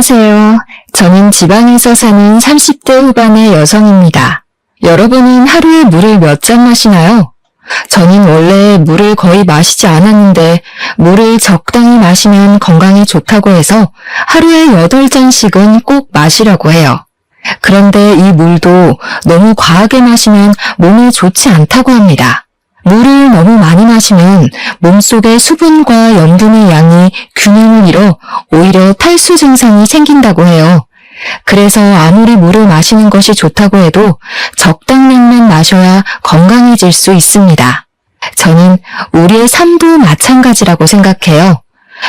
안녕하세요. 저는 지방에서 사는 30대 후반의 여성입니다. 여러분은 하루에 물을 몇 잔 마시나요? 저는 원래 물을 거의 마시지 않았는데 물을 적당히 마시면 건강에 좋다고 해서 하루에 8잔씩은 꼭 마시려고 해요. 그런데 이 물도 너무 과하게 마시면 몸에 좋지 않다고 합니다. 물을 너무 많이 마시면 몸속의 수분과 염분의 양이 균형을 잃어 오히려 탈수 증상이 생긴다고 해요. 그래서 아무리 물을 마시는 것이 좋다고 해도 적당량만 마셔야 건강해질 수 있습니다. 저는 우리의 삶도 마찬가지라고 생각해요.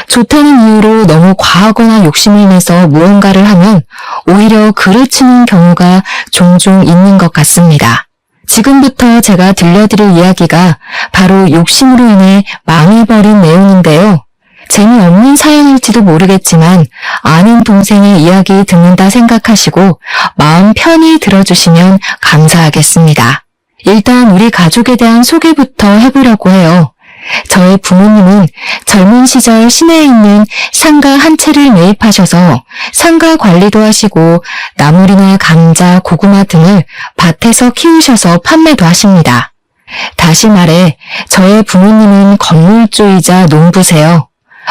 좋다는 이유로 너무 과하거나 욕심을 내서 무언가를 하면 오히려 그르치는 경우가 종종 있는 것 같습니다. 지금부터 제가 들려드릴 이야기가 바로 욕심으로 인해 망해버린 내용인데요. 재미없는 사연일지도 모르겠지만 아는 동생의 이야기 듣는다 생각하시고 마음 편히 들어주시면 감사하겠습니다. 일단 우리 가족에 대한 소개부터 해보려고 해요. 저의 부모님은 젊은 시절 시내에 있는 상가 한 채를 매입하셔서 상가 관리도 하시고 나물이나 감자, 고구마 등을 밭에서 키우셔서 판매도 하십니다. 다시 말해 저의 부모님은 건물주이자 농부세요.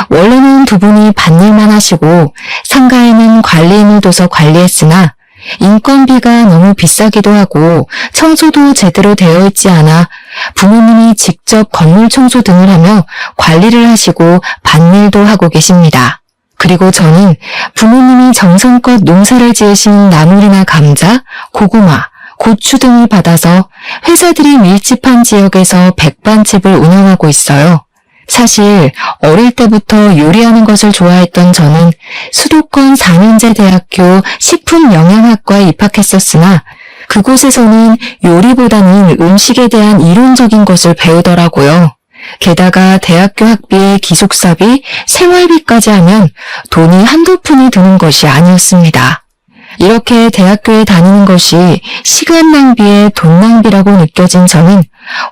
원래는 두 분이 밭일만 하시고 상가에는 관리인을 둬서 관리했으나 인건비가 너무 비싸기도 하고 청소도 제대로 되어 있지 않아 부모님이 직접 건물 청소 등을 하며 관리를 하시고 밭일도 하고 계십니다. 그리고 저는 부모님이 정성껏 농사를 지으신 나물이나 감자, 고구마, 고추 등을 받아서 회사들이 밀집한 지역에서 백반집을 운영하고 있어요. 사실 어릴 때부터 요리하는 것을 좋아했던 저는 수도권 4년제 대학교 식품영양학과에 입학했었으나 그곳에서는 요리보다는 음식에 대한 이론적인 것을 배우더라고요. 게다가 대학교 학비에 기숙사비, 생활비까지 하면 돈이 한두 푼이 드는 것이 아니었습니다. 이렇게 대학교에 다니는 것이 시간 낭비에 돈 낭비라고 느껴진 저는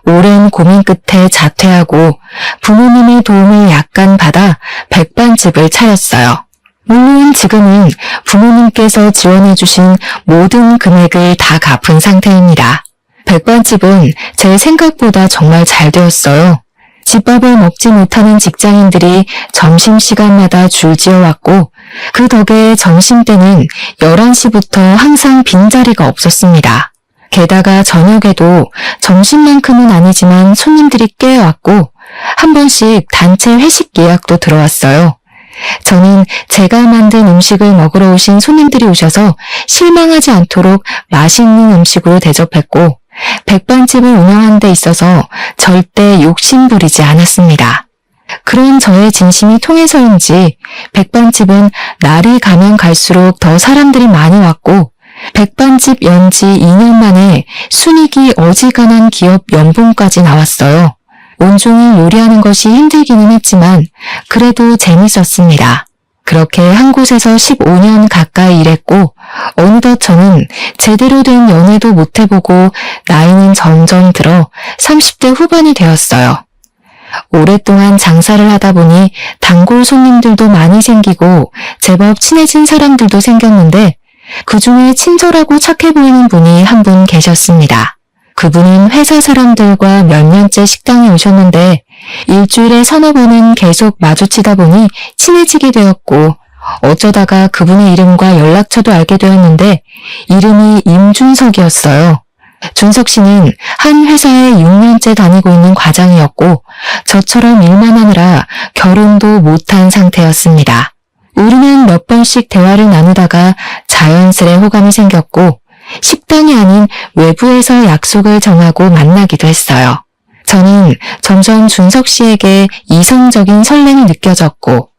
오랜 고민 끝에 자퇴하고 부모님의 도움을 약간 받아 백반집을 차렸어요. 물론 지금은 부모님께서 지원해주신 모든 금액을 다 갚은 상태입니다. 백반집은 제 생각보다 정말 잘 되었어요. 집밥을 먹지 못하는 직장인들이 점심시간마다 줄지어왔고 그 덕에 점심때는 11시부터 항상 빈자리가 없었습니다. 게다가 저녁에도 점심만큼은 아니지만 손님들이 꽤 왔고 한 번씩 단체 회식 예약도 들어왔어요. 저는 제가 만든 음식을 먹으러 오신 손님들이 오셔서 실망하지 않도록 맛있는 음식으로 대접했고 백반집을 운영하는 데 있어서 절대 욕심 부리지 않았습니다. 그런 저의 진심이 통해서인지 백반집은 날이 가면 갈수록 더 사람들이 많이 왔고 백반집 연지 2년 만에 순이익이 어지간한 기업 연봉까지 나왔어요. 온종일 요리하는 것이 힘들기는 했지만 그래도 재밌었습니다. 그렇게 한 곳에서 15년 가까이 일했고 어느덧 저는 제대로 된 연애도 못 해보고 나이는 점점 들어 30대 후반이 되었어요. 오랫동안 장사를 하다 보니 단골 손님들도 많이 생기고 제법 친해진 사람들도 생겼는데 그 중에 친절하고 착해 보이는 분이 한 분 계셨습니다. 그분은 회사 사람들과 몇 년째 식당에 오셨는데 일주일에 서너 번은 계속 마주치다 보니 친해지게 되었고 어쩌다가 그분의 이름과 연락처도 알게 되었는데 이름이 임준석이었어요. 준석 씨는 한 회사에 6년째 다니고 있는 과장이었고 저처럼 일만 하느라 결혼도 못한 상태였습니다. 우리는 몇 번씩 대화를 나누다가 자연스레 호감이 생겼고 식당이 아닌 외부에서 약속을 정하고 만나기도 했어요. 저는 점점 준석 씨에게 이성적인 설렘이 느껴졌고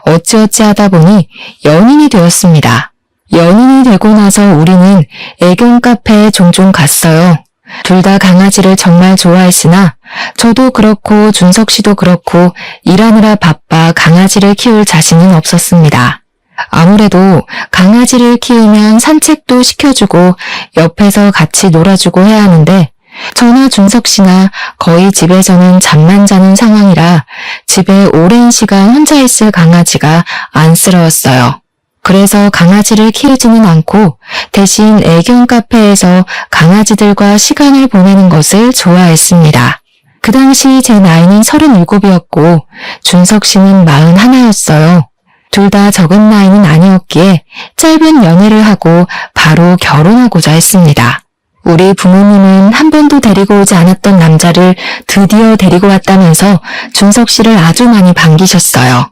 어찌어찌 하다 보니 연인이 되었습니다. 연인이 되고 나서 우리는 애견 카페에 종종 갔어요. 둘 다 강아지를 정말 좋아했으나 저도 그렇고 준석 씨도 그렇고 일하느라 바빠 강아지를 키울 자신은 없었습니다. 아무래도 강아지를 키우면 산책도 시켜주고 옆에서 같이 놀아주고 해야 하는데 저나 준석 씨나 거의 집에서는 잠만 자는 상황이라 집에 오랜 시간 혼자 있을 강아지가 안쓰러웠어요. 그래서 강아지를 키우지는 않고 대신 애견 카페에서 강아지들과 시간을 보내는 것을 좋아했습니다. 그 당시 제 나이는 37이었고 준석 씨는 41였어요. 둘 다 적은 나이는 아니었기에 짧은 연애를 하고 바로 결혼하고자 했습니다. 우리 부모님은 한 번도 데리고 오지 않았던 남자를 드디어 데리고 왔다면서 준석 씨를 아주 많이 반기셨어요.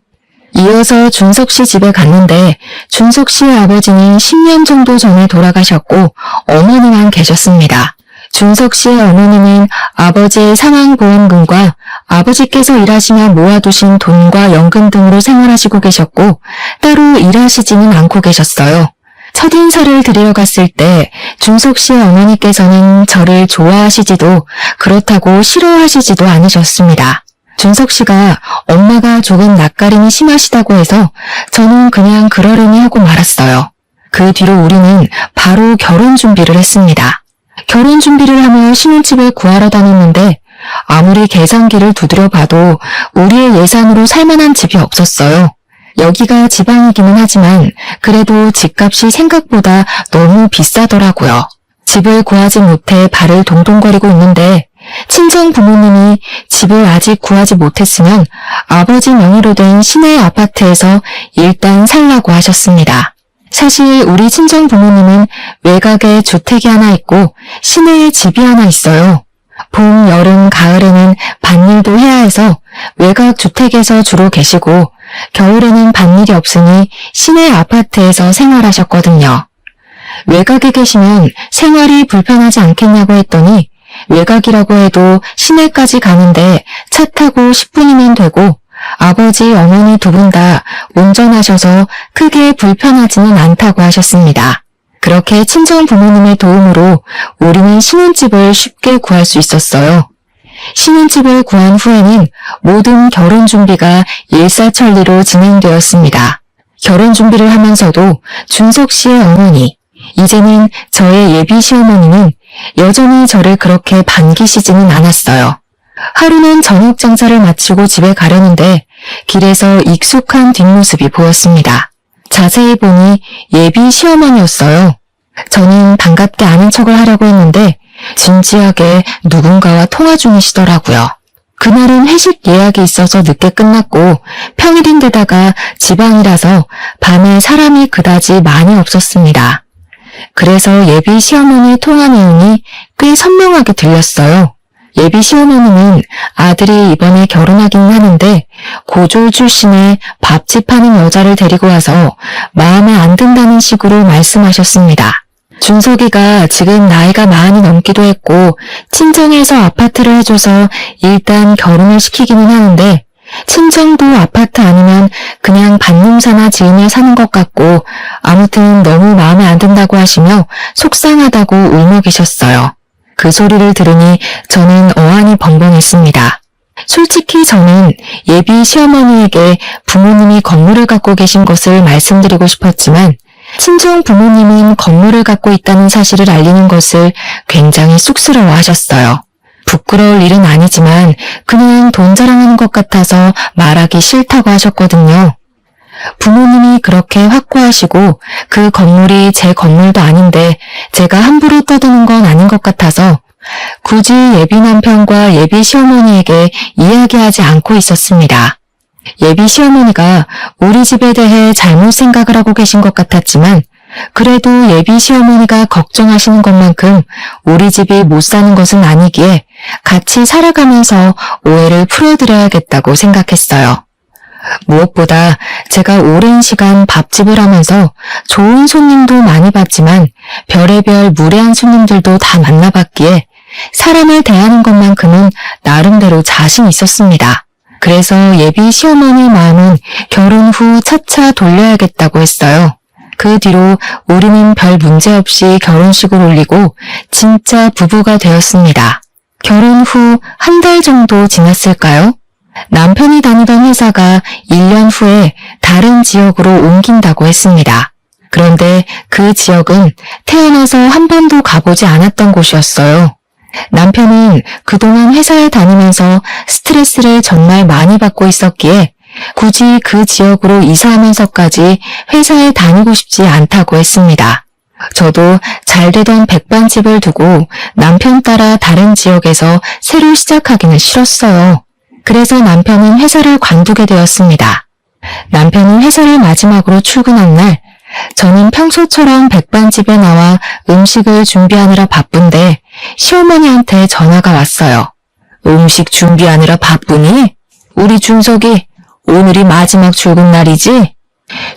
이어서 준석 씨 집에 갔는데 준석 씨의 아버지는 10년 정도 전에 돌아가셨고 어머니만 계셨습니다. 준석 씨의 어머니는 아버지의 사망보험금과 아버지께서 일하시며 모아두신 돈과 연금 등으로 생활하시고 계셨고 따로 일하시지는 않고 계셨어요. 첫인사를 드리러 갔을 때 준석 씨의 어머니께서는 저를 좋아하시지도 그렇다고 싫어하시지도 않으셨습니다. 준석 씨가 엄마가 조금 낯가림이 심하시다고 해서 저는 그냥 그러려니 하고 말았어요. 그 뒤로 우리는 바로 결혼 준비를 했습니다. 결혼 준비를 하며 신혼집을 구하러 다녔는데 아무리 계산기를 두드려 봐도 우리의 예산으로 살만한 집이 없었어요. 여기가 지방이기는 하지만 그래도 집값이 생각보다 너무 비싸더라고요. 집을 구하지 못해 발을 동동거리고 있는데 친정 부모님이 집을 아직 구하지 못했으면 아버지 명의로 된 시내 아파트에서 일단 살라고 하셨습니다. 사실 우리 친정 부모님은 외곽에 주택이 하나 있고 시내에 집이 하나 있어요. 봄, 여름, 가을에는 밭일도 해야 해서 외곽 주택에서 주로 계시고 겨울에는 밭일이 없으니 시내 아파트에서 생활하셨거든요. 외곽에 계시면 생활이 불편하지 않겠냐고 했더니 외곽이라고 해도 시내까지 가는데 차 타고 10분이면 되고 아버지, 어머니 두 분 다 운전하셔서 크게 불편하지는 않다고 하셨습니다. 그렇게 친정 부모님의 도움으로 우리는 신혼집을 쉽게 구할 수 있었어요. 신혼집을 구한 후에는 모든 결혼 준비가 일사천리로 진행되었습니다. 결혼 준비를 하면서도 준석 씨의 어머니, 이제는 저의 예비 시어머니는 여전히 저를 그렇게 반기시지는 않았어요. 하루는 저녁 장사를 마치고 집에 가려는데 길에서 익숙한 뒷모습이 보였습니다. 자세히 보니 예비 시어머니였어요. 저는 반갑게 아는 척을 하려고 했는데 진지하게 누군가와 통화 중이시더라고요. 그날은 회식 예약이 있어서 늦게 끝났고 평일인데다가 지방이라서 밤에 사람이 그다지 많이 없었습니다. 그래서 예비 시어머니 통화 내용이 꽤 선명하게 들렸어요. 예비 시어머니는 아들이 이번에 결혼하기는 하는데 고졸 출신의 밥집 하는 여자를 데리고 와서 마음에 안 든다는 식으로 말씀하셨습니다. 준석이가 지금 나이가 40이 넘기도 했고 친정에서 아파트를 해줘서 일단 결혼을 시키기는 하는데 친정도 아파트 아니면 그냥 밭농사나 지으며 사는 것 같고 아무튼 너무 마음에 안 든다고 하시며 속상하다고 울먹이셨어요. 그 소리를 들으니 저는 어안이 벙벙했습니다. 솔직히 저는 예비 시어머니에게 부모님이 건물을 갖고 계신 것을 말씀드리고 싶었지만 친정 부모님은 건물을 갖고 있다는 사실을 알리는 것을 굉장히 쑥스러워하셨어요. 부끄러울 일은 아니지만 그냥 돈 자랑하는 것 같아서 말하기 싫다고 하셨거든요. 부모님이 그렇게 확고하시고 그 건물이 제 건물도 아닌데 제가 함부로 떠드는 건 아닌 것 같아서 굳이 예비 남편과 예비 시어머니에게 이야기하지 않고 있었습니다. 예비 시어머니가 우리 집에 대해 잘못 생각을 하고 계신 것 같았지만 그래도 예비 시어머니가 걱정하시는 것만큼 우리 집이 못 사는 것은 아니기에 같이 살아가면서 오해를 풀어드려야겠다고 생각했어요. 무엇보다 제가 오랜 시간 밥집을 하면서 좋은 손님도 많이 봤지만 별의별 무례한 손님들도 다 만나봤기에 사람을 대하는 것만큼은 나름대로 자신 있었습니다. 그래서 예비 시어머니 마음은 결혼 후 차차 돌려야겠다고 했어요. 그 뒤로 우리는 별 문제 없이 결혼식을 올리고 진짜 부부가 되었습니다. 결혼 후 한 달 정도 지났을까요? 남편이 다니던 회사가 1년 후에 다른 지역으로 옮긴다고 했습니다. 그런데 그 지역은 태어나서 한 번도 가보지 않았던 곳이었어요. 남편은 그동안 회사에 다니면서 스트레스를 정말 많이 받고 있었기에 굳이 그 지역으로 이사하면서까지 회사에 다니고 싶지 않다고 했습니다. 저도 잘 되던 백반집을 두고 남편 따라 다른 지역에서 새로 시작하기는 싫었어요. 그래서 남편은 회사를 관두게 되었습니다. 남편은 회사를 마지막으로 출근한 날, 저는 평소처럼 백반집에 나와 음식을 준비하느라 바쁜데 시어머니한테 전화가 왔어요. 음식 준비하느라 바쁘니? 우리 준석이 오늘이 마지막 출근 날이지?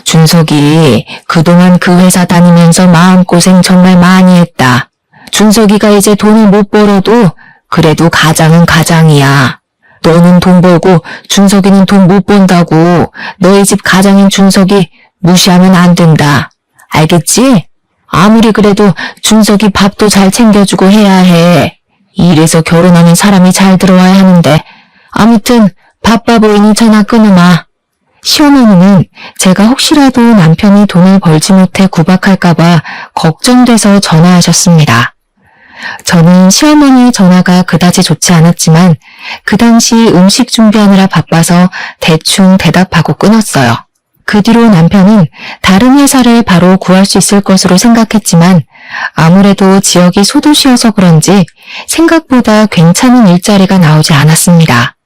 준석이 그동안 그 회사 다니면서 마음고생 정말 많이 했다. 준석이가 이제 돈을 못 벌어도 그래도 가장은 가장이야. 너는 돈 벌고 준석이는 돈 못 번다고 너희 집 가장인 준석이 무시하면 안 된다. 알겠지? 아무리 그래도 준석이 밥도 잘 챙겨주고 해야 해. 이래서 결혼하는 사람이 잘 들어와야 하는데 아무튼 바빠 보이니 전화 끊으마. 시어머니는 제가 혹시라도 남편이 돈을 벌지 못해 구박할까봐 걱정돼서 전화하셨습니다. 저는 시어머니의 전화가 그다지 좋지 않았지만 그 당시 음식 준비하느라 바빠서 대충 대답하고 끊었어요. 그 뒤로 남편은 다른 회사를 바로 구할 수 있을 것으로 생각했지만 아무래도 지역이 소도시여서 그런지 생각보다 괜찮은 일자리가 나오지 않았습니다.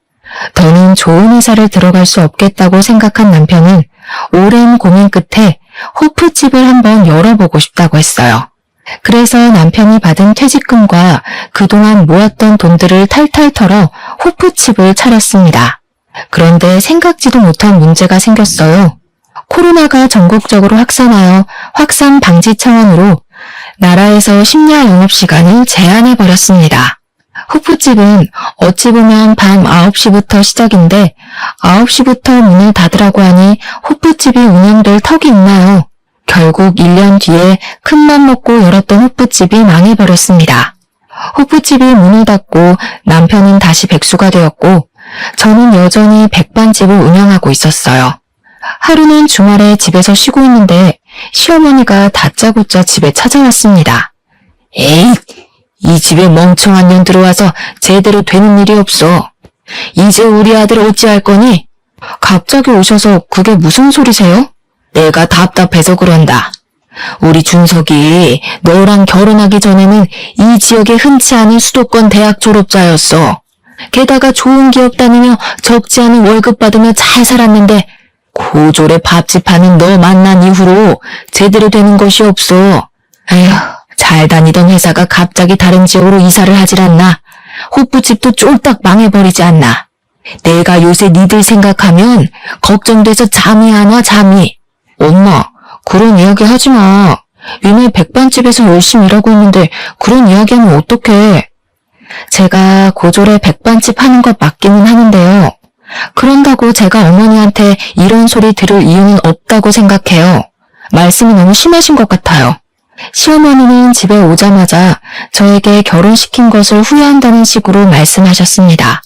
더는 좋은 회사를 들어갈 수 없겠다고 생각한 남편은 오랜 고민 끝에 호프집을 한번 열어보고 싶다고 했어요. 그래서 남편이 받은 퇴직금과 그동안 모았던 돈들을 탈탈 털어 호프집을 차렸습니다. 그런데 생각지도 못한 문제가 생겼어요. 코로나가 전국적으로 확산하여 확산 방지 차원으로 나라에서 심야 영업시간을 제한해버렸습니다. 호프집은 어찌 보면 밤 9시부터 시작인데 9시부터 문을 닫으라고 하니 호프집이 운영될 턱이 있나요? 결국 1년 뒤에 큰맘 먹고 열었던 호프집이 망해버렸습니다. 호프집이 문을 닫고 남편은 다시 백수가 되었고 저는 여전히 백반집을 운영하고 있었어요. 하루는 주말에 집에서 쉬고 있는데 시어머니가 다짜고짜 집에 찾아왔습니다. 에이, 이 집에 멍청한 년 들어와서 제대로 되는 일이 없어. 이제 우리 아들 어찌할 거니? 갑자기 오셔서 그게 무슨 소리세요? 내가 답답해서 그런다. 우리 준석이 너랑 결혼하기 전에는 이 지역에 흔치 않은 수도권 대학 졸업자였어. 게다가 좋은 기업 다니며 적지 않은 월급 받으며 잘 살았는데 고졸에 밥집 하는 너 만난 이후로 제대로 되는 것이 없어. 에휴, 잘 다니던 회사가 갑자기 다른 지역으로 이사를 하질 않나. 호프집도 쫄딱 망해버리지 않나. 내가 요새 니들 생각하면 걱정돼서 잠이 안 와, 잠이. 엄마, 그런 이야기 하지 마. 얘네 백반집에서 열심히 일하고 있는데 그런 이야기하면 어떡해. 제가 고졸에 백반집 하는 것 맞기는 하는데요. 그런다고 제가 어머니한테 이런 소리 들을 이유는 없다고 생각해요. 말씀이 너무 심하신 것 같아요. 시어머니는 집에 오자마자 저에게 결혼시킨 것을 후회한다는 식으로 말씀하셨습니다.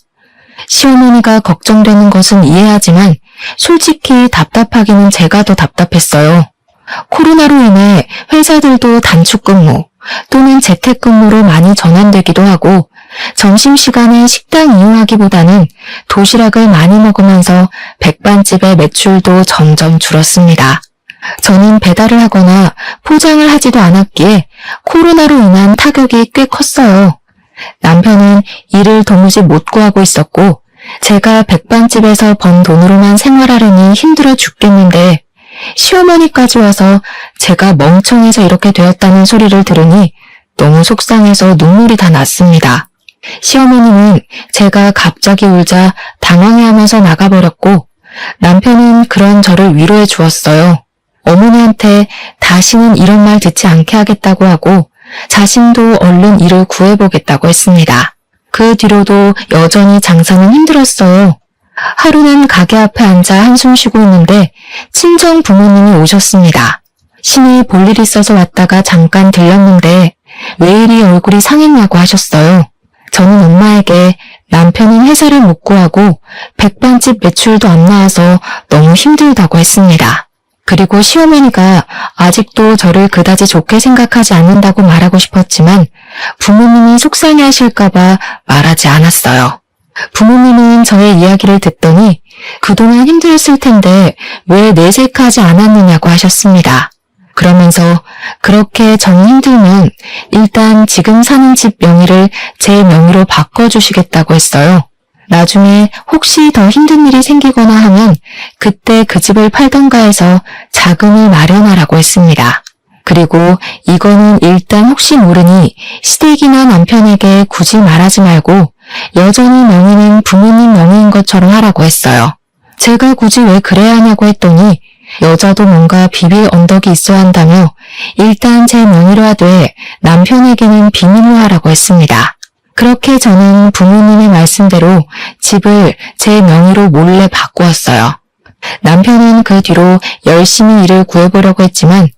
시어머니가 걱정되는 것은 이해하지만 솔직히 답답하기는 제가 더 답답했어요. 코로나로 인해 회사들도 단축근무 또는 재택근무로 많이 전환되기도 하고 점심시간에 식당 이용하기보다는 도시락을 많이 먹으면서 백반집의 매출도 점점 줄었습니다. 저는 배달을 하거나 포장을 하지도 않았기에 코로나로 인한 타격이 꽤 컸어요. 남편은 일을 도무지 못 구하고 있었고 제가 백반집에서 번 돈으로만 생활하려니 힘들어 죽겠는데 시어머니까지 와서 제가 멍청해서 이렇게 되었다는 소리를 들으니 너무 속상해서 눈물이 다 났습니다. 시어머니는 제가 갑자기 울자 당황해하면서 나가버렸고 남편은 그런 저를 위로해 주었어요. 어머니한테 다시는 이런 말 듣지 않게 하겠다고 하고 자신도 얼른 일을 구해보겠다고 했습니다. 그 뒤로도 여전히 장사는 힘들었어요. 하루는 가게 앞에 앉아 한숨 쉬고 있는데 친정 부모님이 오셨습니다. 시내에 볼 일 있어서 왔다가 잠깐 들렸는데 왜 이리 얼굴이 상했냐고 하셨어요. 저는 엄마에게 남편은 회사를 못 구하고 백반집 매출도 안 나와서 너무 힘들다고 했습니다. 그리고 시어머니가 아직도 저를 그다지 좋게 생각하지 않는다고 말하고 싶었지만 부모님이 속상해하실까봐 말하지 않았어요. 부모님은 저의 이야기를 듣더니 그동안 힘들었을 텐데 왜 내색하지 않았느냐고 하셨습니다. 그러면서 그렇게 정 힘들면 일단 지금 사는 집 명의를 제 명의로 바꿔주시겠다고 했어요. 나중에 혹시 더 힘든 일이 생기거나 하면 그때 그 집을 팔던가 해서 자금을 마련하라고 했습니다. 그리고 이거는 일단 혹시 모르니 시댁이나 남편에게 굳이 말하지 말고 여전히 명의는 부모님 명의인 것처럼 하라고 했어요. 제가 굳이 왜 그래야 하냐고 했더니 여자도 뭔가 비빌 언덕이 있어야 한다며 일단 제 명의로 하되 남편에게는 비밀로 하라고 했습니다. 그렇게 저는 부모님의 말씀대로 집을 제 명의로 몰래 바꾸었어요. 남편은 그 뒤로 열심히 일을 구해보려고 했지만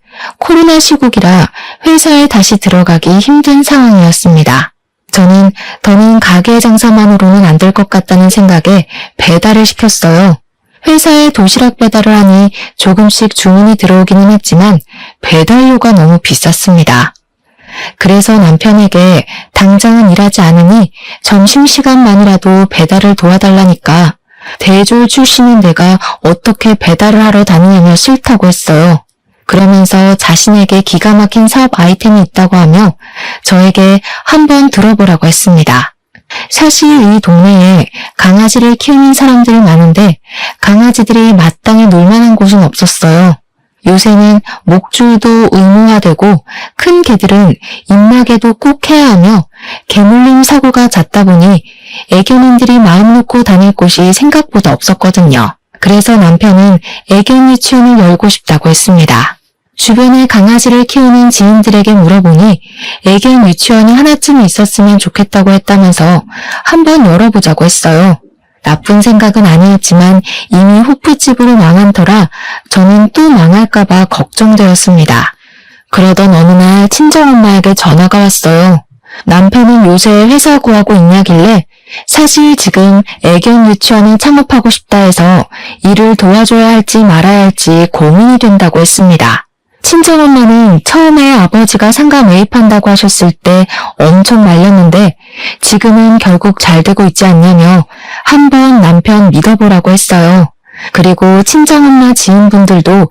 코로나 시국이라 회사에 다시 들어가기 힘든 상황이었습니다. 저는 더는 가게 장사만으로는 안 될 것 같다는 생각에 배달을 시켰어요. 회사에 도시락 배달을 하니 조금씩 주문이 들어오기는 했지만 배달료가 너무 비쌌습니다. 그래서 남편에게 당장은 일하지 않으니 점심시간만이라도 배달을 도와달라니까 대졸 출신인 내가 어떻게 배달을 하러 다니냐며 싫다고 했어요. 그러면서 자신에게 기가 막힌 사업 아이템이 있다고 하며 저에게 한번 들어보라고 했습니다. 사실 이 동네에 강아지를 키우는 사람들이 많은데 강아지들이 마땅히 놀만한 곳은 없었어요. 요새는 목줄도 의무화되고 큰 개들은 입마개도 꼭 해야 하며 개물림 사고가 잦다 보니 애견인들이 마음 놓고 다닐 곳이 생각보다 없었거든요. 그래서 남편은 애견 유치원을 열고 싶다고 했습니다. 주변에 강아지를 키우는 지인들에게 물어보니 애견 유치원이 하나쯤 있었으면 좋겠다고 했다면서 한번 열어보자고 했어요. 나쁜 생각은 아니었지만 이미 호프집으로 망한 터라 저는 또 망할까봐 걱정되었습니다. 그러던 어느 날 친정엄마에게 전화가 왔어요. 남편은 요새 회사 구하고 있냐길래 사실 지금 애견 유치원을 창업하고 싶다 해서 일을 도와줘야 할지 말아야 할지 고민이 된다고 했습니다. 친정엄마는 처음에 아버지가 상가 매입한다고 하셨을 때 엄청 말렸는데 지금은 결국 잘 되고 있지 않냐며 한번 남편 믿어보라고 했어요. 그리고 친정엄마 지인분들도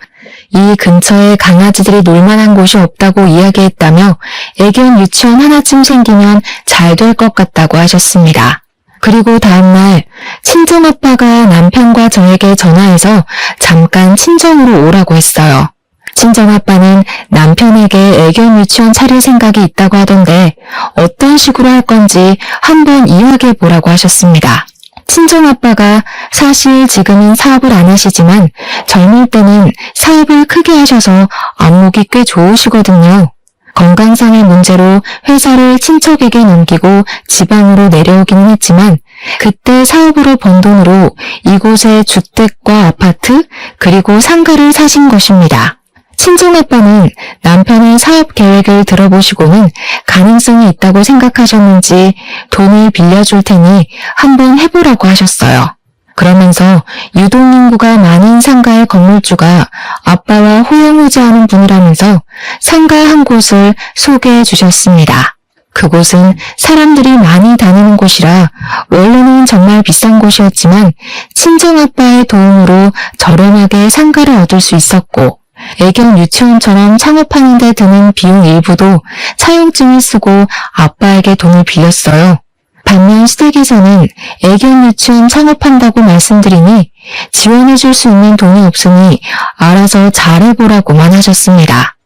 이 근처에 강아지들이 놀만한 곳이 없다고 이야기했다며 애견 유치원 하나쯤 생기면 잘 될 것 같다고 하셨습니다. 그리고 다음날 친정아빠가 남편과 저에게 전화해서 잠깐 친정으로 오라고 했어요. 친정아빠는 남편에게 애견 유치원 차릴 생각이 있다고 하던데 어떤 식으로 할 건지 한번 이야기해 보라고 하셨습니다. 친정아빠가 사실 지금은 사업을 안 하시지만 젊을 때는 사업을 크게 하셔서 안목이 꽤 좋으시거든요. 건강상의 문제로 회사를 친척에게 넘기고 지방으로 내려오기는 했지만 그때 사업으로 번 돈으로 이곳에 주택과 아파트 그리고 상가를 사신 것입니다. 친정아빠는 남편의 사업 계획을 들어보시고는 가능성이 있다고 생각하셨는지 돈을 빌려줄 테니 한번 해보라고 하셨어요. 그러면서 유동인구가 많은 상가의 건물주가 아빠와 호영호재하는 분이라면서 상가 한 곳을 소개해 주셨습니다. 그곳은 사람들이 많이 다니는 곳이라 원래는 정말 비싼 곳이었지만 친정아빠의 도움으로 저렴하게 상가를 얻을 수 있었고 애견 유치원처럼 창업하는 데 드는 비용 일부도 차용증을 쓰고 아빠에게 돈을 빌렸어요. 반면 시댁에서는 애견 유치원 창업한다고 말씀드리니 지원해줄 수 있는 돈이 없으니 알아서 잘해보라고만 하셨습니다.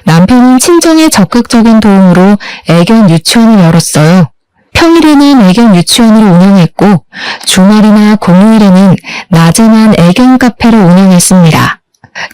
남편은 친정의 적극적인 도움으로 애견 유치원을 열었어요. 평일에는 애견 유치원을 운영했고 주말이나 공휴일에는 낮에만 애견 카페를 운영했습니다.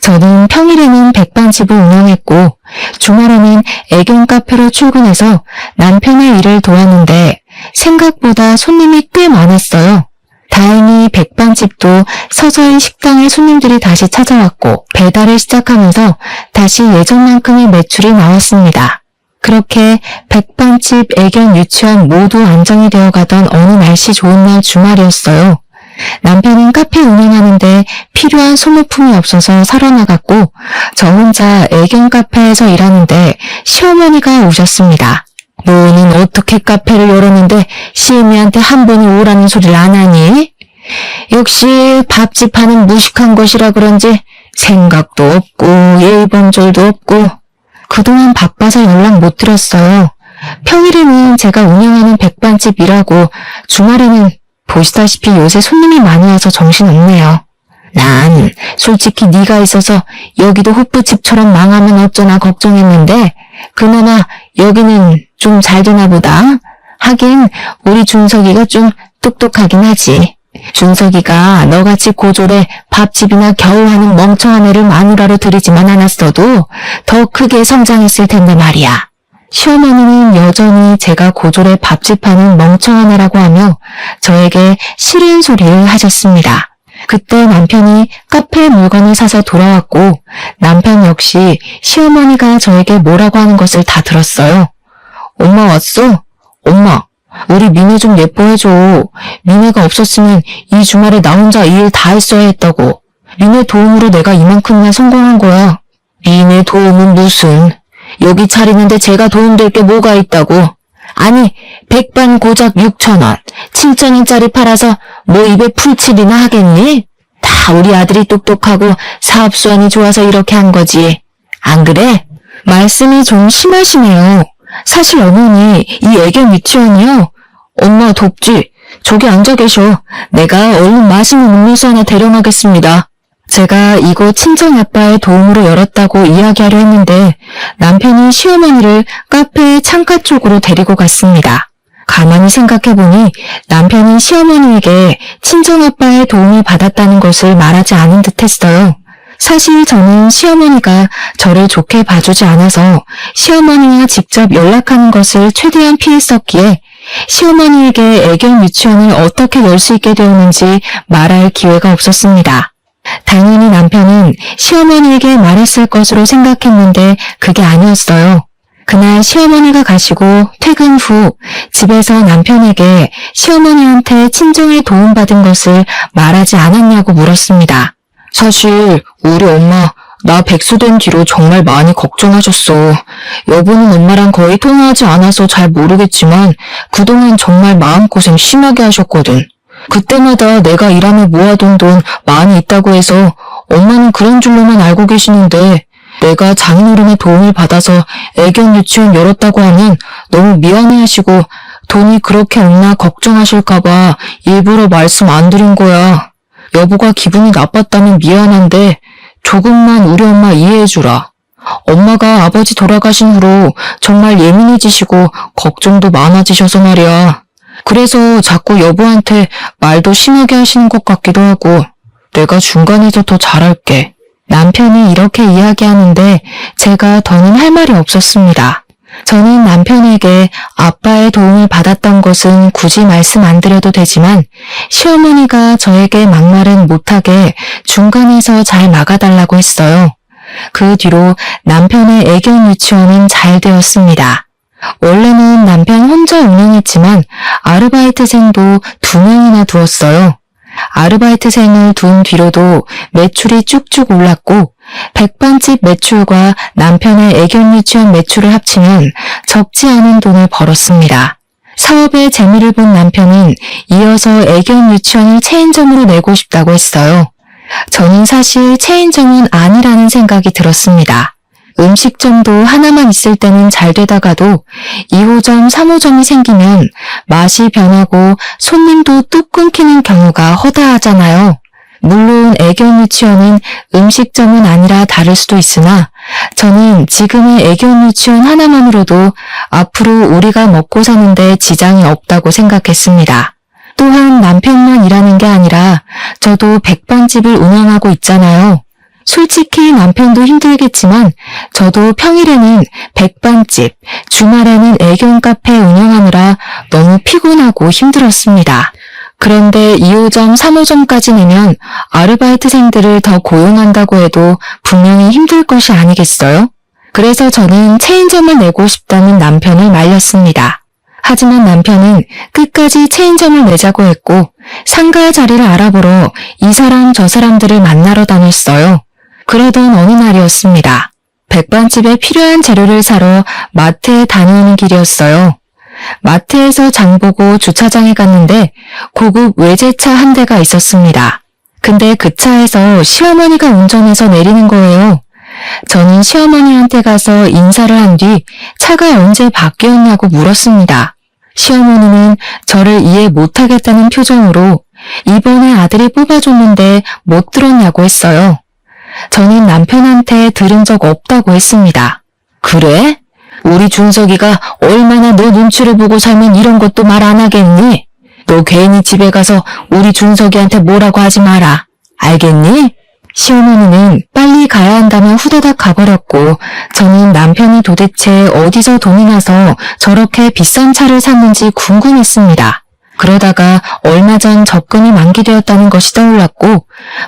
저는 평일에는 백반집을 운영했고 주말에는 애견 카페로 출근해서 남편의 일을 도왔는데 생각보다 손님이 꽤 많았어요. 다행히 백반집도 서서히 식당에 손님들이 다시 찾아왔고 배달을 시작하면서 다시 예전만큼의 매출이 나왔습니다. 그렇게 백반집, 애견 유치원 모두 안정이 되어가던 어느 날씨 좋은 날 주말이었어요. 남편은 카페 운영하는데 필요한 소모품이 없어서 사러 나갔고 저 혼자 애견 카페에서 일하는데 시어머니가 오셨습니다. 너는 어떻게 카페를 열었는데 시애미한테 한 번이 오라는 소리를 안 하니? 역시 밥집 하는 무식한 것이라 그런지 생각도 없고 예의범절도 없고 그동안 바빠서 연락 못 드렸어요. 평일에는 제가 운영하는 백반집 일하고 주말에는 보시다시피 요새 손님이 많이 와서 정신없네요. 난 솔직히 네가 있어서 여기도 호프집처럼 망하면 어쩌나 걱정했는데 그나마 여기는 좀 잘 되나 보다. 하긴 우리 준석이가 좀 똑똑하긴 하지. 준석이가 너같이 고졸에 밥집이나 겨우 하는 멍청한 애를 마누라로 들이지만 않았어도 더 크게 성장했을 텐데 말이야. 시어머니는 여전히 제가 고졸에 밥집 하는 멍청한 애라고 하며 저에게 싫은 소리를 하셨습니다. 그때 남편이 카페 물건을 사서 돌아왔고 남편 역시 시어머니가 저에게 뭐라고 하는 것을 다 들었어요. 엄마 왔어? 엄마, 우리 미네 좀 예뻐해줘. 미네가 없었으면 이 주말에 나 혼자 이 일 다 했어야 했다고. 미네 도움으로 내가 이만큼이나 성공한 거야. 미네 도움은 무슨. 여기 차리는데 제가 도움될 게 뭐가 있다고. 아니, 백반 고작 6,000원, 7,000원짜리 팔아서 뭐 입에 풀칠이나 하겠니? 다 우리 아들이 똑똑하고 사업 수완이 좋아서 이렇게 한 거지. 안 그래? 말씀이 좀 심하시네요. 사실 어머니, 이 애견 유치원이요. 엄마 덥지? 저기 앉아 계셔. 내가 얼른 맛있는 음료수 하나 대령하겠습니다. 제가 이곳 친정아빠의 도움으로 열었다고 이야기하려 했는데 남편이 시어머니를 카페의 창가 쪽으로 데리고 갔습니다. 가만히 생각해보니 남편이 시어머니에게 친정아빠의 도움을 받았다는 것을 말하지 않은 듯 했어요. 사실 저는 시어머니가 저를 좋게 봐주지 않아서 시어머니와 직접 연락하는 것을 최대한 피했었기에 시어머니에게 애견 유치원을 어떻게 열 수 있게 되었는지 말할 기회가 없었습니다. 당연히 남편은 시어머니에게 말했을 것으로 생각했는데 그게 아니었어요. 그날 시어머니가 가시고 퇴근 후 집에서 남편에게 시어머니한테 친정에 도움받은 것을 말하지 않았냐고 물었습니다. 사실 우리 엄마 나 백수된 뒤로 정말 많이 걱정하셨어. 여보는 엄마랑 거의 통화하지 않아서 잘 모르겠지만 그동안 정말 마음고생 심하게 하셨거든. 그때마다 내가 일하며 모아둔 돈 많이 있다고 해서 엄마는 그런 줄로만 알고 계시는데 내가 장인어른의 도움을 받아서 애견 유치원 열었다고 하면 너무 미안해하시고 돈이 그렇게 없나 걱정하실까봐 일부러 말씀 안 드린 거야. 여보가 기분이 나빴다면 미안한데 조금만 우리 엄마 이해해주라. 엄마가 아버지 돌아가신 후로 정말 예민해지시고 걱정도 많아지셔서 말이야. 그래서 자꾸 여보한테 말도 심하게 하시는 것 같기도 하고 내가 중간에서 더 잘할게. 남편이 이렇게 이야기하는데 제가 더는 할 말이 없었습니다. 저는 남편에게 아빠의 도움을 받았던 것은 굳이 말씀 안 드려도 되지만 시어머니가 저에게 막말은 못하게 중간에서 잘 막아달라고 했어요. 그 뒤로 남편의 애견 유치원은 잘 되었습니다. 원래는 남편 혼자 운영했지만 아르바이트생도 2명이나 두었어요. 아르바이트생을 둔 뒤로도 매출이 쭉쭉 올랐고 백반집 매출과 남편의 애견 유치원 매출을 합치면 적지 않은 돈을 벌었습니다. 사업에 재미를 본 남편은 이어서 애견 유치원을 체인점으로 내고 싶다고 했어요. 저는 사실 체인점은 아니라는 생각이 들었습니다. 음식점도 하나만 있을 때는 잘 되다가도 2호점, 3호점이 생기면 맛이 변하고 손님도 뚝 끊기는 경우가 허다하잖아요. 물론 애견 유치원은 음식점은 아니라 다를 수도 있으나 저는 지금의 애견 유치원 하나만으로도 앞으로 우리가 먹고 사는데 지장이 없다고 생각했습니다. 또한 남편만 일하는 게 아니라 저도 백반집을 운영하고 있잖아요. 솔직히 남편도 힘들겠지만 저도 평일에는 백반집, 주말에는 애견 카페 운영하느라 너무 피곤하고 힘들었습니다. 그런데 2호점, 3호점까지 내면 아르바이트생들을 더 고용한다고 해도 분명히 힘들 것이 아니겠어요? 그래서 저는 체인점을 내고 싶다는 남편을 말렸습니다. 하지만 남편은 끝까지 체인점을 내자고 했고 상가 자리를 알아보러 이 사람 저 사람들을 만나러 다녔어요. 그러던 어느 날이었습니다. 백반집에 필요한 재료를 사러 마트에 다녀오는 길이었어요. 마트에서 장보고 주차장에 갔는데 고급 외제차 한 대가 있었습니다. 근데 그 차에서 시어머니가 운전해서 내리는 거예요. 저는 시어머니한테 가서 인사를 한 뒤 차가 언제 바뀌었냐고 물었습니다. 시어머니는 저를 이해 못하겠다는 표정으로 이번에 아들이 뽑아줬는데 못 들었냐고 했어요. 저는 남편한테 들은 적 없다고 했습니다. 그래? 우리 준석이가 얼마나 너 눈치를 보고 살면 이런 것도 말 안 하겠니? 너 괜히 집에 가서 우리 준석이한테 뭐라고 하지 마라. 알겠니? 시어머니는 빨리 가야 한다며 후다닥 가버렸고 저는 남편이 도대체 어디서 돈이 나서 저렇게 비싼 차를 샀는지 궁금했습니다. 그러다가 얼마 전 적금이 만기되었다는 것이 떠올랐고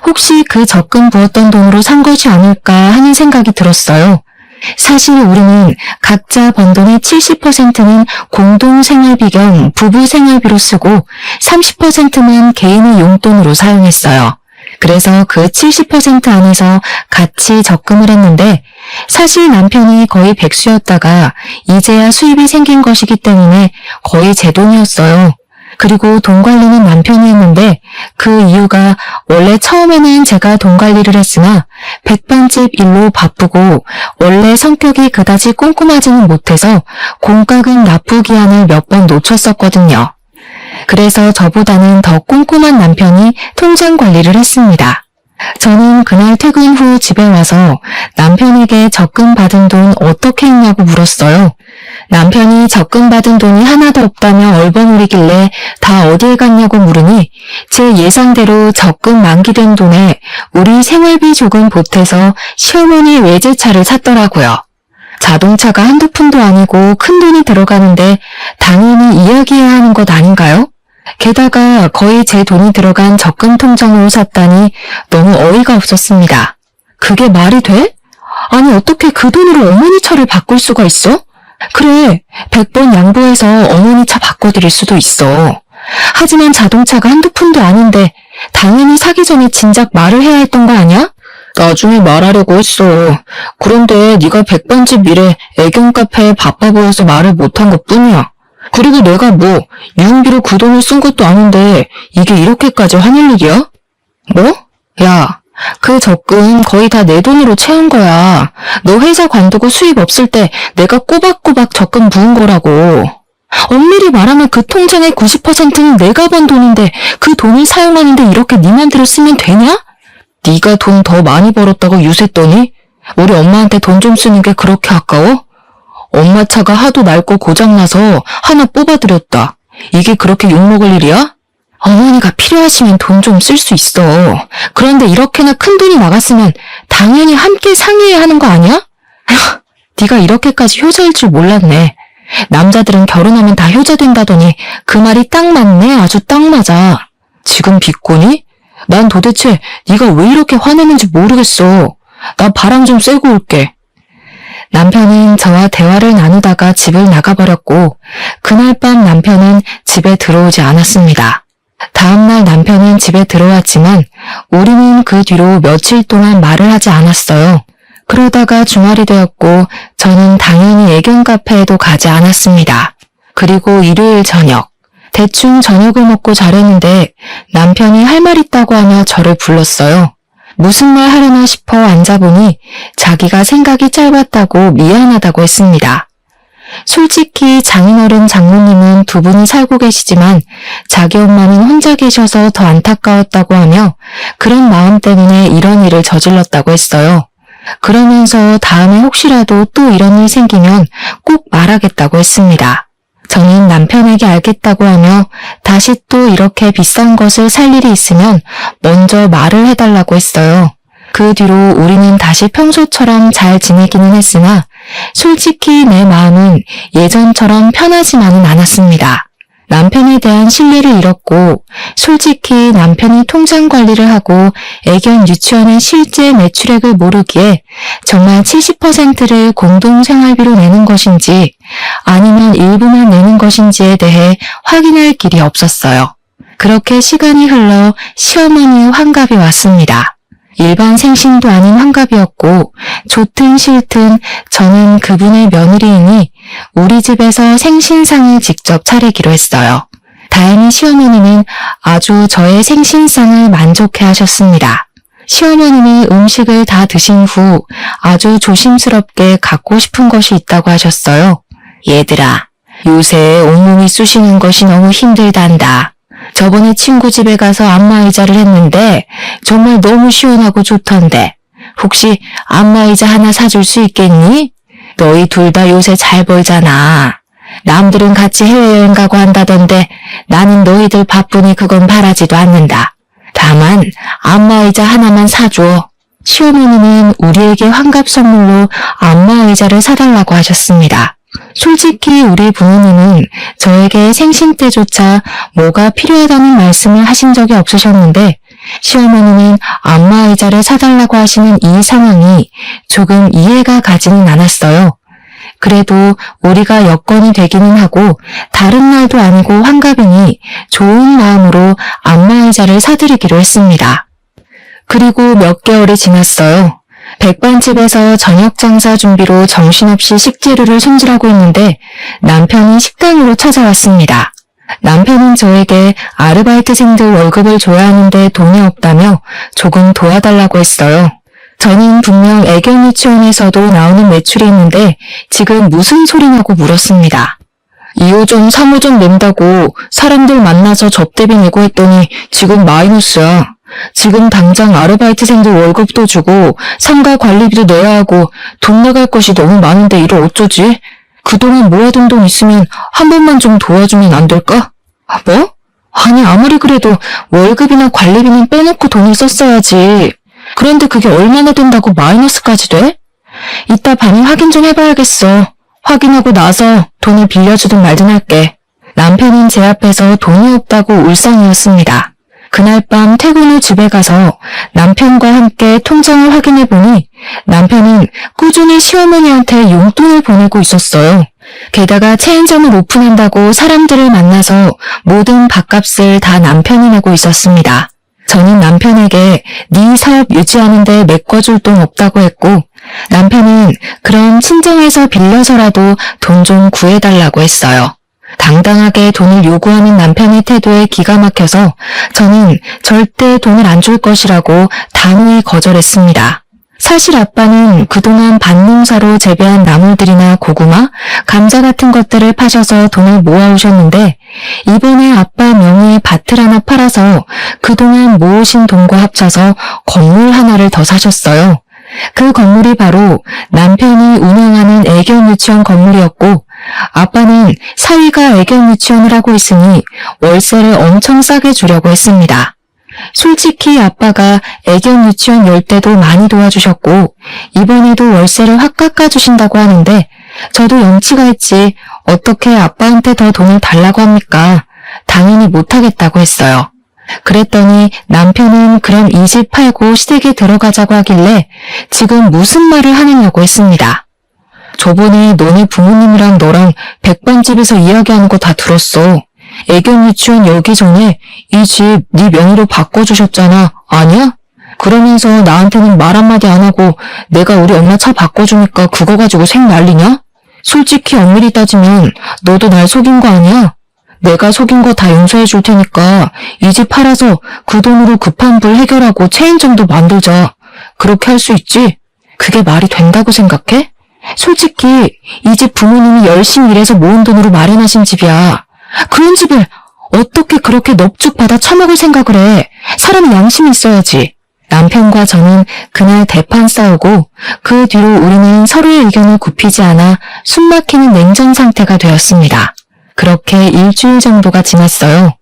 혹시 그 적금 부었던 돈으로 산 것이 아닐까 하는 생각이 들었어요. 사실 우리는 각자 번 돈의 70%는 공동생활비 겸 부부생활비로 쓰고 30%만 개인의 용돈으로 사용했어요. 그래서 그 70% 안에서 같이 적금을 했는데 사실 남편이 거의 백수였다가 이제야 수입이 생긴 것이기 때문에 거의 제 돈이었어요. 그리고 돈 관리는 남편이 했는데 그 이유가 원래 처음에는 제가 돈 관리를 했으나 백반집 일로 바쁘고 원래 성격이 그다지 꼼꼼하지는 못해서 공과금 납부 기한을 몇 번 놓쳤었거든요. 그래서 저보다는 더 꼼꼼한 남편이 통장 관리를 했습니다. 저는 그날 퇴근 후 집에 와서 남편에게 적금 받은 돈 어떻게 했냐고 물었어요. 남편이 적금 받은 돈이 하나도 없다며 얼버무리길래 다 어디에 갔냐고 물으니 제 예상대로 적금 만기된 돈에 우리 생활비 조금 보태서 시어머니 외제차를 샀더라고요. 자동차가 한두 푼도 아니고 큰 돈이 들어가는데 당연히 이야기해야 하는 것 아닌가요? 게다가 거의 제 돈이 들어간 적금 통장으로 샀다니 너무 어이가 없었습니다. 그게 말이 돼? 아니 어떻게 그 돈으로 어머니 차를 바꿀 수가 있어? 그래, 100번 양보해서 어머니 차 바꿔드릴 수도 있어. 하지만 자동차가 한두 푼도 아닌데 당연히 사기 전에 진작 말을 해야 했던 거 아니야? 나중에 말하려고 했어. 그런데 네가 백반집 일에 애견 카페에 바빠 보여서 말을 못한 것뿐이야. 그리고 내가 뭐 유흥비로 그 돈을 쓴 것도 아닌데 이게 이렇게까지 화낼 일이야? 뭐? 야, 그 적금 거의 다 내 돈으로 채운 거야. 너 회사 관두고 수입 없을 때 내가 꼬박꼬박 적금 부은 거라고. 엄밀히 말하면 그 통장의 90%는 내가 번 돈인데 그 돈을 사용하는데 이렇게 네 맘대로 쓰면 되냐? 네가 돈 더 많이 벌었다고 유세했더니 우리 엄마한테 돈 좀 쓰는 게 그렇게 아까워? 엄마 차가 하도 낡고 고장나서 하나 뽑아드렸다. 이게 그렇게 욕먹을 일이야? 어머니가 필요하시면 돈 좀 쓸 수 있어. 그런데 이렇게나 큰 돈이 나갔으면 당연히 함께 상의해야 하는 거 아니야? 네가 이렇게까지 효자일 줄 몰랐네. 남자들은 결혼하면 다 효자 된다더니 그 말이 딱 맞네. 아주 딱 맞아. 지금 비꼬니? 난 도대체 네가 왜 이렇게 화내는지 모르겠어. 나 바람 좀 쐬고 올게. 남편은 저와 대화를 나누다가 집을 나가버렸고 그날 밤 남편은 집에 들어오지 않았습니다. 다음날 남편은 집에 들어왔지만 우리는 그 뒤로 며칠 동안 말을 하지 않았어요. 그러다가 주말이 되었고 저는 당연히 애견 카페에도 가지 않았습니다. 그리고 일요일 저녁, 대충 저녁을 먹고 자려는데 남편이 할 말 있다고 하며 저를 불렀어요. 무슨 말 하려나 싶어 앉아보니 자기가 생각이 짧았다고 미안하다고 했습니다. 솔직히 장인어른 장모님은 두 분이 살고 계시지만 자기 엄마는 혼자 계셔서 더 안타까웠다고 하며 그런 마음 때문에 이런 일을 저질렀다고 했어요. 그러면서 다음에 혹시라도 또 이런 일 생기면 꼭 말하겠다고 했습니다. 저는 남편에게 알겠다고 하며 다시 또 이렇게 비싼 것을 살 일이 있으면 먼저 말을 해달라고 했어요. 그 뒤로 우리는 다시 평소처럼 잘 지내기는 했으나 솔직히 내 마음은 예전처럼 편하지만은 않았습니다. 남편에 대한 신뢰를 잃었고 솔직히 남편이 통장 관리를 하고 애견 유치원의 실제 매출액을 모르기에 정말 70%를 공동생활비로 내는 것인지 아니면 일부만 내는 것인지에 대해 확인할 길이 없었어요. 그렇게 시간이 흘러 시어머니의 환갑이 왔습니다. 일반 생신도 아닌 환갑이었고 좋든 싫든 저는 그분의 며느리이니 우리 집에서 생신상을 직접 차리기로 했어요. 다행히 시어머니는 아주 저의 생신상을 만족해 하셨습니다. 시어머니는 음식을 다 드신 후 아주 조심스럽게 갖고 싶은 것이 있다고 하셨어요. 얘들아, 요새 온몸이 쑤시는 것이 너무 힘들단다. 저번에 친구 집에 가서 안마의자를 했는데 정말 너무 시원하고 좋던데 혹시 안마의자 하나 사줄 수 있겠니? 너희 둘 다 요새 잘 벌잖아. 남들은 같이 해외여행 가고 한다던데 나는 너희들 바쁘니 그건 바라지도 않는다. 다만 안마의자 하나만 사줘. 시어머니는 우리에게 환갑 선물로 안마의자를 사달라고 하셨습니다. 솔직히 우리 부모님은 저에게 생신 때조차 뭐가 필요하다는 말씀을 하신 적이 없으셨는데 시어머니는 안마의자를 사달라고 하시는 이 상황이 조금 이해가 가지는 않았어요. 그래도 우리가 여건이 되기는 하고 다른 날도 아니고 환갑이니 좋은 마음으로 안마의자를 사드리기로 했습니다. 그리고 몇 개월이 지났어요. 백반집에서 저녁 장사 준비로 정신없이 식재료를 손질하고 있는데 남편이 식당으로 찾아왔습니다. 남편은 저에게 아르바이트생들 월급을 줘야 하는데 돈이 없다며 조금 도와달라고 했어요. 저는 분명 애견 유치원에서도 나오는 매출이 있는데 지금 무슨 소리냐고 물었습니다. 2호점, 3호점 낸다고 사람들 만나서 접대비 내고 했더니 지금 마이너스야. 지금 당장 아르바이트생들 월급도 주고 상가 관리비도 내야 하고 돈 나갈 것이 너무 많은데 이걸 어쩌지? 그동안 모아둔 돈 있으면 한 번만 좀 도와주면 안 될까? 뭐? 아니 아무리 그래도 월급이나 관리비는 빼놓고 돈을 썼어야지. 그런데 그게 얼마나 된다고 마이너스까지 돼? 이따 밤에 확인 좀 해봐야겠어. 확인하고 나서 돈을 빌려주든 말든 할게. 남편은 제 앞에서 돈이 없다고 울상이었습니다. 그날 밤 퇴근 후 집에 가서 남편과 함께 통장을 확인해보니 남편은 꾸준히 시어머니한테 용돈을 보내고 있었어요. 게다가 체인점을 오픈한다고 사람들을 만나서 모든 밥값을 다 남편이 내고 있었습니다. 저는 남편에게 네 사업 유지하는데 메꿔줄 돈 없다고 했고 남편은 그럼 친정에서 빌려서라도 돈 좀 구해달라고 했어요. 당당하게 돈을 요구하는 남편의 태도에 기가 막혀서 저는 절대 돈을 안 줄 것이라고 단호히 거절했습니다. 사실 아빠는 그동안 밭농사로 재배한 나물들이나 고구마, 감자 같은 것들을 파셔서 돈을 모아오셨는데 이번에 아빠 명의의 밭을 하나 팔아서 그동안 모으신 돈과 합쳐서 건물 하나를 더 사셨어요. 그 건물이 바로 남편이 운영하는 애견 유치원 건물이었고 아빠는 사위가 애견 유치원을 하고 있으니 월세를 엄청 싸게 주려고 했습니다. 솔직히 아빠가 애견 유치원 열 때도 많이 도와주셨고 이번에도 월세를 확 깎아주신다고 하는데 저도 염치가 있지 어떻게 아빠한테 더 돈을 달라고 합니까? 당연히 못하겠다고 했어요. 그랬더니 남편은 그럼 이 집 팔고 시댁에 들어가자고 하길래 지금 무슨 말을 하느냐고 했습니다. 저번에 너네 부모님이랑 너랑 백반집에서 이야기하는 거 다 들었어. 애견 유치원 열기 전에 이 집 네 명의로 바꿔주셨잖아. 아니야? 그러면서 나한테는 말 한마디 안 하고 내가 우리 엄마 차 바꿔주니까 그거 가지고 생 난리냐? 솔직히 엄밀히 따지면 너도 날 속인 거 아니야? 내가 속인 거 다 용서해 줄 테니까 이 집 팔아서 그 돈으로 급한 불 해결하고 체인점도 만들자. 그렇게 할 수 있지? 그게 말이 된다고 생각해? 솔직히 이 집 부모님이 열심히 일해서 모은 돈으로 마련하신 집이야. 그런 집을 어떻게 그렇게 넙죽 받아 처먹을 생각을 해. 사람이 양심이 있어야지. 남편과 저는 그날 대판 싸우고 그 뒤로 우리는 서로의 의견을 굽히지 않아 숨막히는 냉전 상태가 되었습니다. 그렇게 일주일 정도가 지났어요.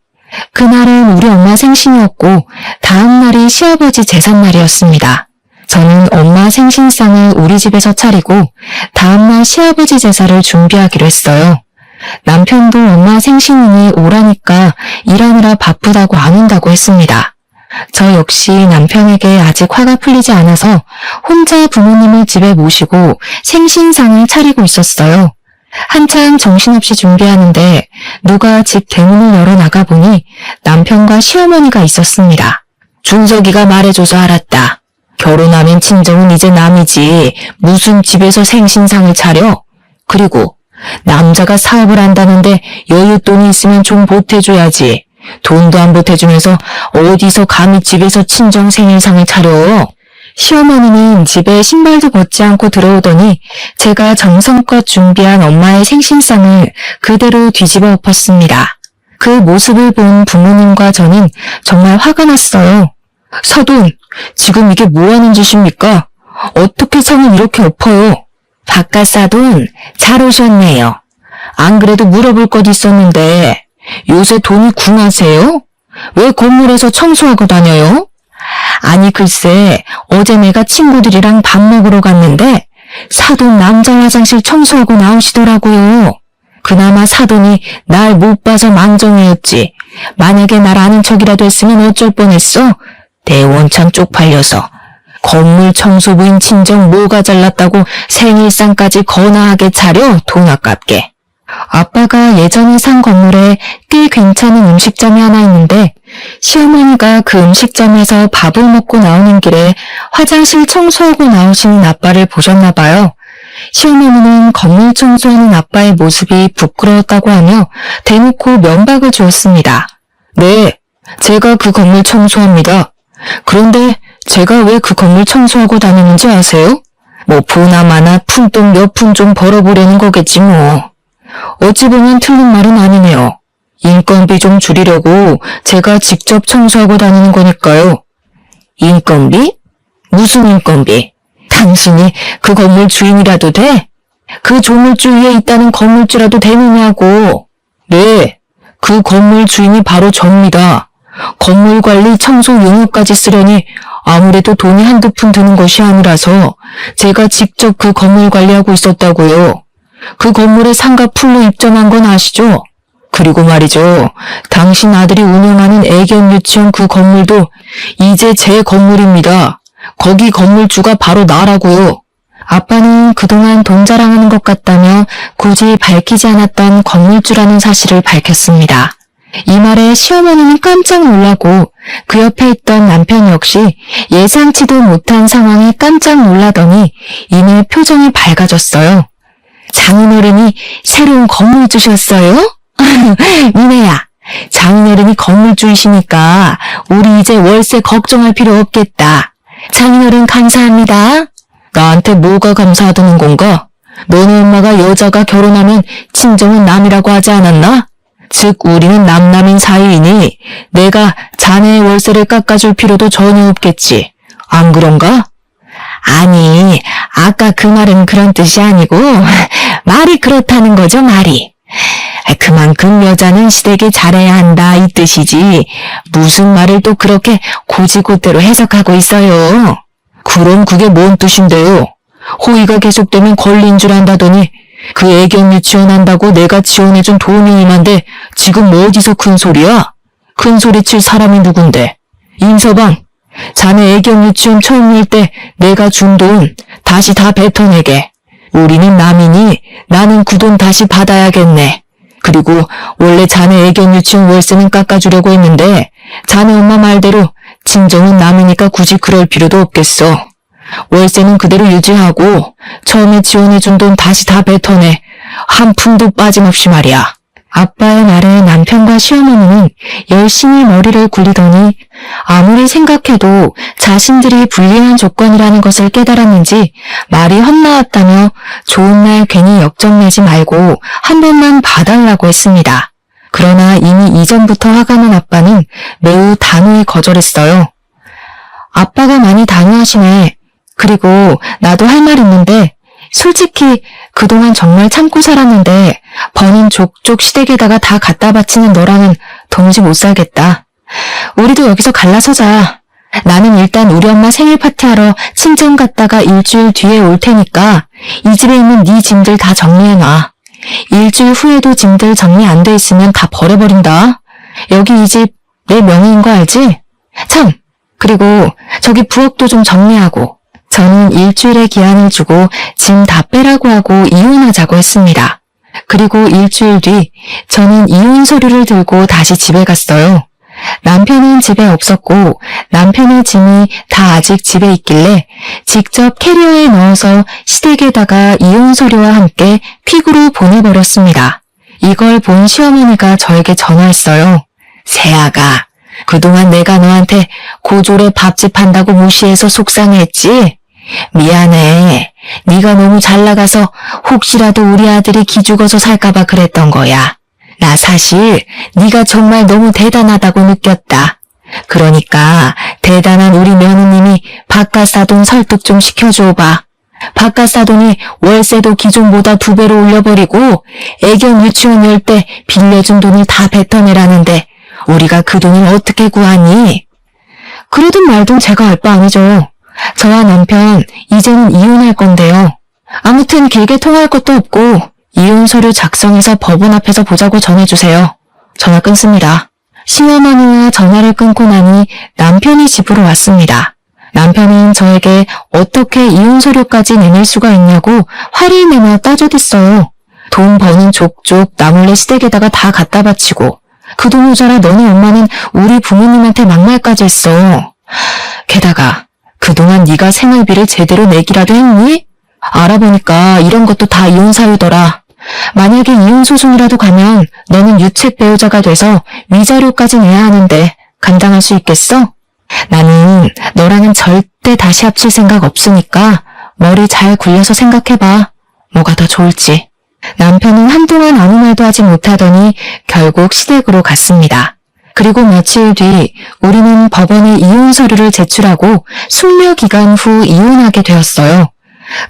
그날은 우리 엄마 생신이었고 다음 날이 시아버지 제삿날이었습니다. 저는 엄마 생신상을 우리 집에서 차리고 다음날 시아버지 제사를 준비하기로 했어요. 남편도 엄마 생신이니 오라니까 일하느라 바쁘다고 안 온다고 했습니다. 저 역시 남편에게 아직 화가 풀리지 않아서 혼자 부모님을 집에 모시고 생신상을 차리고 있었어요. 한참 정신없이 준비하는데 누가 집 대문을 열어 나가보니 남편과 시어머니가 있었습니다. 준석이가 말해줘서 알았다. 결혼하면 친정은 이제 남이지 무슨 집에서 생신상을 차려? 그리고 남자가 사업을 한다는데 여윳돈이 있으면 좀 보태줘야지. 돈도 안 보태주면서 어디서 감히 집에서 친정 생일상을 차려? 시어머니는 집에 신발도 벗지 않고 들어오더니 제가 정성껏 준비한 엄마의 생신상을 그대로 뒤집어 엎었습니다. 그 모습을 본 부모님과 저는 정말 화가 났어요. 사돈, 지금 이게 뭐하는 짓입니까? 어떻게 상을 이렇게 엎어요? 바깥사돈, 잘 오셨네요. 안 그래도 물어볼 것 있었는데 요새 돈이 궁하세요? 왜 건물에서 청소하고 다녀요? 아니 글쎄 어제 내가 친구들이랑 밥 먹으러 갔는데 사돈 남자 화장실 청소하고 나오시더라고요. 그나마 사돈이 날 못 봐서 망정이었지. 만약에 날 아는 척이라도 했으면 어쩔 뻔했어. 대원천 쪽팔려서. 건물 청소부인 친정 뭐가 잘났다고 생일상까지 거나하게 차려 돈 아깝게. 아빠가 예전에 산 건물에 꽤 괜찮은 음식점이 하나 있는데 시어머니가 그 음식점에서 밥을 먹고 나오는 길에 화장실 청소하고 나오시는 아빠를 보셨나 봐요. 시어머니는 건물 청소하는 아빠의 모습이 부끄러웠다고 하며 대놓고 면박을 주었습니다. 네, 제가 그 건물 청소합니다. 그런데 제가 왜 그 건물 청소하고 다니는지 아세요? 뭐 보나마나 푼돈 몇 푼 좀 벌어보려는 거겠지 뭐. 어찌 보면 틀린 말은 아니네요. 인건비 좀 줄이려고 제가 직접 청소하고 다니는 거니까요. 인건비? 무슨 인건비? 당신이 그 건물 주인이라도 돼? 그 조물주 위에 있다는 건물주라도 되느냐고. 네, 그 건물 주인이 바로 접니다. 건물 관리 청소 용역까지 쓰려니 아무래도 돈이 한두 푼 드는 것이 아니라서 제가 직접 그 건물 관리하고 있었다고요. 그 건물에 상가 풀로 입점한 건 아시죠? 그리고 말이죠. 당신 아들이 운영하는 애견 유치원 그 건물도 이제 제 건물입니다. 거기 건물주가 바로 나라고요. 아빠는 그동안 돈 자랑하는 것 같다며 굳이 밝히지 않았던 건물주라는 사실을 밝혔습니다. 이 말에 시어머니는 깜짝 놀라고 그 옆에 있던 남편 역시 예상치도 못한 상황에 깜짝 놀라더니 이내 표정이 밝아졌어요. 장인어른이 새로운 건물주셨어요? 미네야, 장인어른이 건물주이시니까 우리 이제 월세 걱정할 필요 없겠다. 장인어른 감사합니다. 나한테 뭐가 감사하다는 건가? 너네 엄마가 여자가 결혼하면 친정은 남이라고 하지 않았나? 즉 우리는 남남인 사이이니 내가 자네의 월세를 깎아줄 필요도 전혀 없겠지. 안 그런가? 아니, 아까 그 말은 그런 뜻이 아니고 말이 그렇다는 거죠, 말이. 그만큼 여자는 시댁에 잘해야 한다 이 뜻이지 무슨 말을 또 그렇게 고지고대로 해석하고 있어요. 그럼 그게 뭔 뜻인데요? 호의가 계속되면 권리인 줄 안다더니 그 애견 유치원 한다고 내가 지원해준 돈이 얼만데 지금 뭐 어디서 큰 소리야? 큰 소리 칠 사람이 누군데? 임서방, 자네 애견 유치원 처음 일 때 내가 준 돈 다시 다 뱉어내게. 우리는 남이니 나는 그 돈 다시 받아야겠네. 그리고 원래 자네 애견 유치원 월세는 깎아주려고 했는데 자네 엄마 말대로 친정은 남이니까 굳이 그럴 필요도 없겠어. 월세는 그대로 유지하고 처음에 지원해준 돈 다시 다 뱉어내. 한 푼도 빠짐없이 말이야. 아빠의 말에 남편과 시어머니는 열심히 머리를 굴리더니 아무리 생각해도 자신들이 불리한 조건이라는 것을 깨달았는지 말이 헛나왔다며 좋은 날 괜히 역정내지 말고 한 번만 봐달라고 했습니다. 그러나 이미 이전부터 화가 난 아빠는 매우 단호히 거절했어요. 아빠가 많이 단호하시네. 그리고 나도 할 말 있는데 솔직히 그동안 정말 참고 살았는데 버는 족족 시댁에다가 다 갖다 바치는 너랑은 도무지 못 살겠다. 우리도 여기서 갈라서자. 나는 일단 우리 엄마 생일 파티하러 친정 갔다가 일주일 뒤에 올 테니까 이 집에 있는 네 짐들 다 정리해놔. 일주일 후에도 짐들 정리 안 돼 있으면 다 버려버린다. 여기 이 집 내 명의인 거 알지? 참! 그리고 저기 부엌도 좀 정리하고. 저는 일주일의 기한을 주고 짐 다 빼라고 하고 이혼하자고 했습니다. 그리고 일주일 뒤 저는 이혼 서류를 들고 다시 집에 갔어요. 남편은 집에 없었고 남편의 짐이 다 아직 집에 있길래 직접 캐리어에 넣어서 시댁에다가 이혼 서류와 함께 퀵으로 보내버렸습니다. 이걸 본 시어머니가 저에게 전화했어요. 세아가, 그동안 내가 너한테 고졸에 밥집 한다고 무시해서 속상했지? 미안해. 네가 너무 잘 나가서 혹시라도 우리 아들이 기죽어서 살까봐 그랬던 거야. 나 사실 네가 정말 너무 대단하다고 느꼈다. 그러니까 대단한 우리 며느님이 바깥사돈 설득 좀 시켜줘봐. 바깥사돈이 월세도 기존보다 2배로 올려버리고 애견 유치원 열 때 빌려준 돈을 다 뱉어내라는데 우리가 그 돈을 어떻게 구하니? 그러든 말든 제가 알 바 아니죠. 저와 남편 이제는 이혼할 건데요. 아무튼 길게 통화할 것도 없고 이혼 서류 작성해서 법원 앞에서 보자고 전해주세요. 전화 끊습니다. 시어머니와 전화를 끊고 나니 남편이 집으로 왔습니다. 남편은 저에게 어떻게 이혼 서류까지 내낼 수가 있냐고 화를 내며 따져댔어요. 돈 버는 족족 나 몰래 시댁에다가 다 갖다 바치고 그 돈 모자라 너네 엄마는 우리 부모님한테 막말까지 했어. 게다가 그동안 네가 생활비를 제대로 내기라도 했니? 알아보니까 이런 것도 다 이혼 사유더라. 만약에 이혼 소송이라도 가면 너는 유책 배우자가 돼서 위자료까지 내야 하는데 감당할 수 있겠어? 나는 너랑은 절대 다시 합칠 생각 없으니까 머리 잘 굴려서 생각해봐. 뭐가 더 좋을지. 남편은 한동안 아무 말도 하지 못하더니 결국 시댁으로 갔습니다. 그리고 며칠 뒤 우리는 법원에 이혼 서류를 제출하고 숙려 기간 후 이혼하게 되었어요.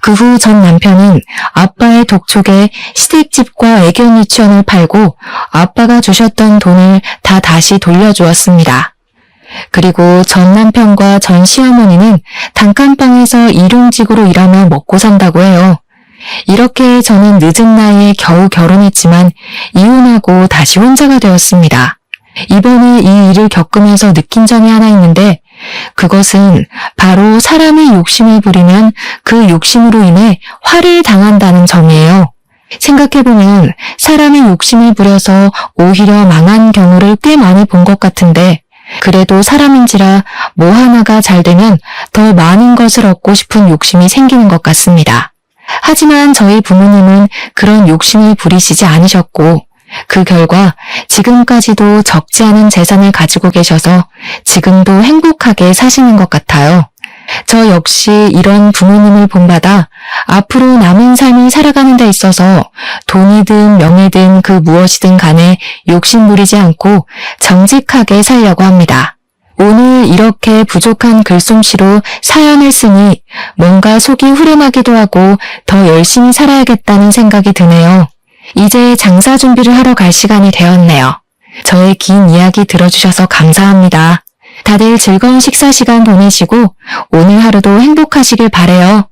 그 후 전 남편은 아빠의 독촉에 시댁집과 애견 유치원을 팔고 아빠가 주셨던 돈을 다 다시 돌려주었습니다. 그리고 전 남편과 전 시어머니는 단칸방에서 일용직으로 일하며 먹고 산다고 해요. 이렇게 저는 늦은 나이에 겨우 결혼했지만 이혼하고 다시 혼자가 되었습니다. 이번에 이 일을 겪으면서 느낀 점이 하나 있는데 그것은 바로 사람이 욕심을 부리면 그 욕심으로 인해 화를 당한다는 점이에요. 생각해보면 사람이 욕심을 부려서 오히려 망한 경우를 꽤 많이 본 것 같은데 그래도 사람인지라 뭐 하나가 잘 되면 더 많은 것을 얻고 싶은 욕심이 생기는 것 같습니다. 하지만 저희 부모님은 그런 욕심을 부리시지 않으셨고 그 결과 지금까지도 적지 않은 재산을 가지고 계셔서 지금도 행복하게 사시는 것 같아요. 저 역시 이런 부모님을 본받아 앞으로 남은 삶을 살아가는 데 있어서 돈이든 명예든 그 무엇이든 간에 욕심 부리지 않고 정직하게 살려고 합니다. 오늘 이렇게 부족한 글솜씨로 사연을 쓰니 뭔가 속이 후련하기도 하고 더 열심히 살아야겠다는 생각이 드네요. 이제 장사 준비를 하러 갈 시간이 되었네요. 저의 긴 이야기 들어주셔서 감사합니다. 다들 즐거운 식사 시간 보내시고 오늘 하루도 행복하시길 바래요.